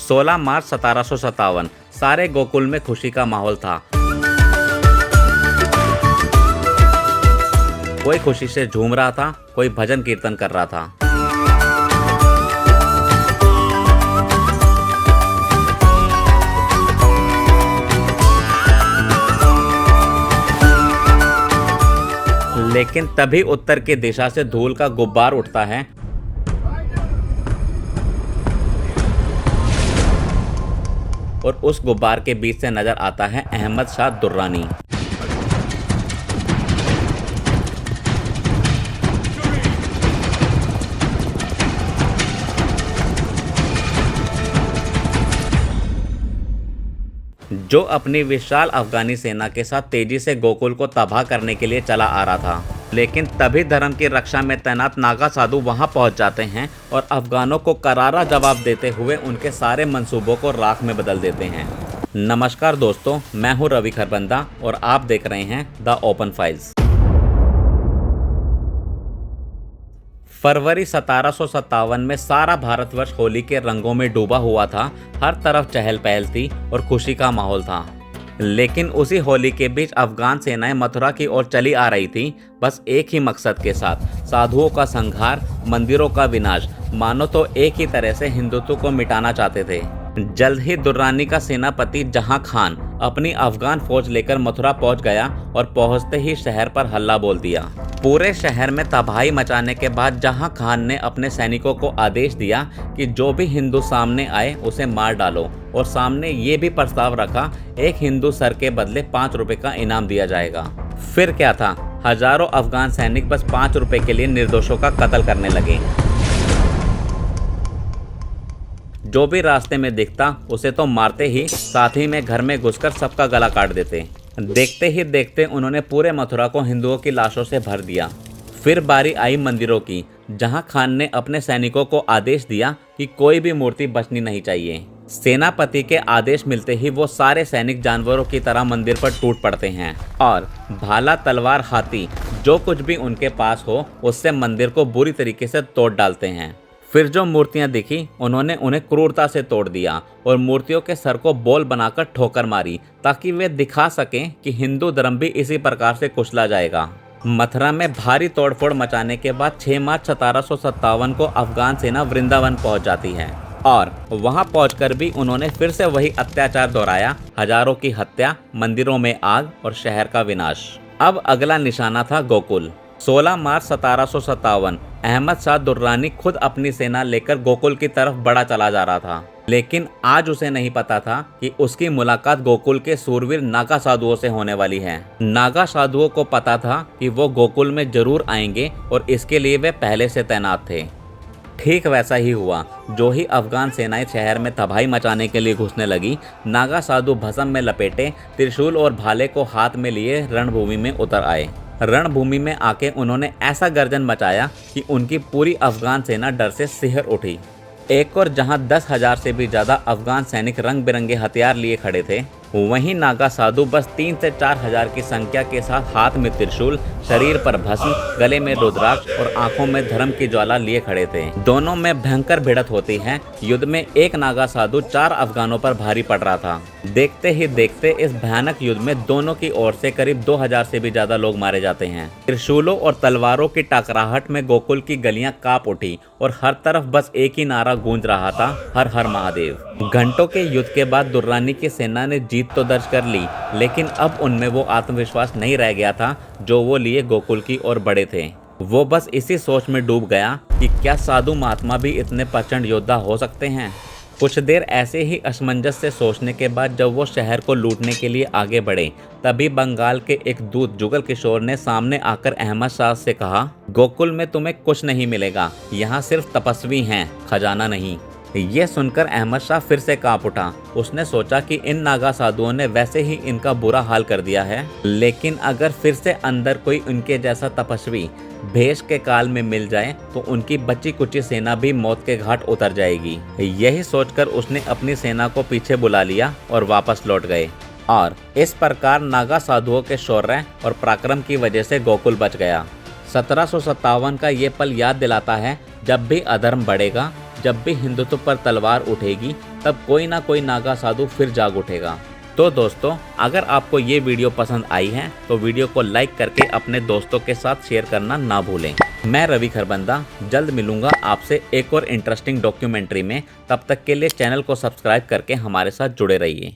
16 मार्च 1757 सारे गोकुल में खुशी का माहौल था। कोई खुशी से झूम रहा था, कोई भजन कीर्तन कर रहा था। लेकिन तभी उत्तर की दिशा से धूल का गुब्बार उठता है और उस गुब्बार के बीच से नजर आता है अहमद शाह दुर्रानी। जो अपनी विशाल अफगानी सेना के साथ तेजी से गोकुल को तबाह करने के लिए चला आ रहा था। लेकिन तभी धर्म की रक्षा में तैनात नागा साधु वहां पहुंच जाते हैं और अफगानों को करारा जवाब देते हुए उनके सारे मंसूबों को राख में बदल देते हैं। नमस्कार दोस्तों, मैं हूं रवि खरबंदा और आप देख रहे हैं द ओपन फाइल्स। फरवरी 1757 में सारा भारतवर्ष होली के रंगों में डूबा हुआ था। हर तरफ चहल पहल थी और खुशी का माहौल था। लेकिन उसी होली के बीच अफगान सेनाएं मथुरा की ओर चली आ रही थी, बस एक ही मकसद के साथ, साधुओं का संहार, मंदिरों का विनाश। मानो तो एक ही तरह से हिंदुत्व को मिटाना चाहते थे। जल्द ही दुर्रानी का सेनापति जहां खान अपनी अफगान फौज लेकर मथुरा पहुंच गया और पहुंचते ही शहर पर हल्ला बोल दिया। पूरे शहर में तबाही मचाने के बाद जहां खान ने अपने सैनिकों को आदेश दिया कि जो भी हिंदू सामने आए उसे मार डालो, और सामने ये भी प्रस्ताव रखा, एक हिंदू सर के बदले 5 रुपए का इनाम दिया जाएगा। फिर क्या था, हजारों अफगान सैनिक बस 5 रुपए के लिए निर्दोषों का कत्ल करने लगे। जो भी रास्ते में दिखता उसे तो मारते ही, साथ ही में घर में घुसकर सबका गला काट देते। देखते ही देखते उन्होंने पूरे मथुरा को हिंदुओं की लाशों से भर दिया। फिर बारी आई मंदिरों की, जहां खान ने अपने सैनिकों को आदेश दिया कि कोई भी मूर्ति बचनी नहीं चाहिए। सेनापति के आदेश मिलते ही वो सारे सैनिक जानवरों की तरह मंदिर पर टूट पड़ते हैं और भाला, तलवार, हाथी, जो कुछ भी उनके पास हो उससे मंदिर को बुरी तरीके से तोड़ डालते हैं। फिर जो मूर्तियां दिखी उन्होंने उन्हें क्रूरता से तोड़ दिया और मूर्तियों के सर को बोल बनाकर ठोकर मारी, ताकि वे दिखा सकें कि हिंदू धर्म भी इसी प्रकार से कुचला जाएगा। मथुरा में भारी तोड़फोड़ मचाने के बाद 6 मार्च 1757 को अफगान सेना वृंदावन पहुंच जाती है और वहां पहुंचकर भी उन्होंने फिर से वही अत्याचार दोहराया। हजारों की हत्या, मंदिरों में आग और शहर का विनाश। अब अगला निशाना था गोकुल। 16 मार्च 1757 अहमद शाह दुर्रानी खुद अपनी सेना लेकर गोकुल की तरफ बढ़ा चला जा रहा था। लेकिन आज उसे नहीं पता था कि उसकी मुलाकात गोकुल के सूरवीर नागा साधुओं से होने वाली है। नागा साधुओं को पता था कि वो गोकुल में जरूर आएंगे और इसके लिए वे पहले से तैनात थे। ठीक वैसा ही हुआ। जो ही अफगान सेनाएं शहर में तबाही मचाने के लिए घुसने लगी, नागा साधु भस्म में लपेटे, त्रिशूल और भाले को हाथ में लिए रणभूमि में उतर आए। रणभूमि में आके उन्होंने ऐसा गर्जन मचाया कि उनकी पूरी अफगान सेना डर से सिहर उठी। एक और जहां 10,000 से भी ज्यादा अफगान सैनिक रंग बिरंगे हथियार लिए खड़े थे, वहीं नागा साधु बस 3 से 4 हजार की संख्या के साथ हाथ में त्रिशूल, शरीर पर भस्म, गले में रुद्राक्ष और आंखों में धर्म की ज्वाला लिए खड़े थे। दोनों में भयंकर भिड़ंत होती है। युद्ध में एक नागा साधु 4 अफगानों पर भारी पड़ रहा था। देखते ही देखते इस भयानक युद्ध में दोनों की ओर से करीब 2000 से भी ज्यादा लोग मारे जाते हैं। त्रिशूलों और तलवारों की टकराहट में गोकुल की गलियां कांप उठी और हर तरफ बस एक ही नारा गूंज रहा था, हर हर महादेव। घंटों के युद्ध के बाद दुर्रानी की सेना ने जीत तो दर्ज कर ली, लेकिन अब उनमें वो आत्मविश्वास नहीं रह गया था जो वो लिए गोकुल की ओर बढ़े थे। वो बस इसी सोच में डूब गया कि क्या साधु महात्मा भी इतने प्रचंड योद्धा हो सकते हैं। कुछ देर ऐसे ही असमंजस से सोचने के बाद जब वो शहर को लूटने के लिए आगे बढ़े, तभी बंगाल के एक दूत जुगल किशोर ने सामने आकर अहमद शाह से कहा, गोकुल में तुम्हें कुछ नहीं मिलेगा, यहाँ सिर्फ तपस्वी हैं, खजाना नहीं। ये सुनकर अहमद शाह फिर से कांप उठा। उसने सोचा कि इन नागा साधुओं ने वैसे ही इनका बुरा हाल कर दिया है, लेकिन अगर फिर से अंदर कोई उनके जैसा तपस्वी भेष के काल में मिल जाए तो उनकी बची कुची सेना भी मौत के घाट उतर जाएगी। यही सोचकर उसने अपनी सेना को पीछे बुला लिया और वापस लौट गए। और इस प्रकार नागा साधुओं के शौर्य और पराक्रम की वजह से गोकुल बच गया। 1757 का ये पल याद दिलाता है, जब भी अधर्म बढ़ेगा, जब भी हिंदुत्व पर तलवार उठेगी, तब कोई ना कोई नागा साधु फिर जाग उठेगा। तो दोस्तों, अगर आपको ये वीडियो पसंद आई है तो वीडियो को लाइक करके अपने दोस्तों के साथ शेयर करना ना भूलें। मैं रवि खरबंदा जल्द मिलूंगा आपसे एक और इंटरेस्टिंग डॉक्यूमेंट्री में। तब तक के लिए चैनल को सब्सक्राइब करके हमारे साथ जुड़े रहिए।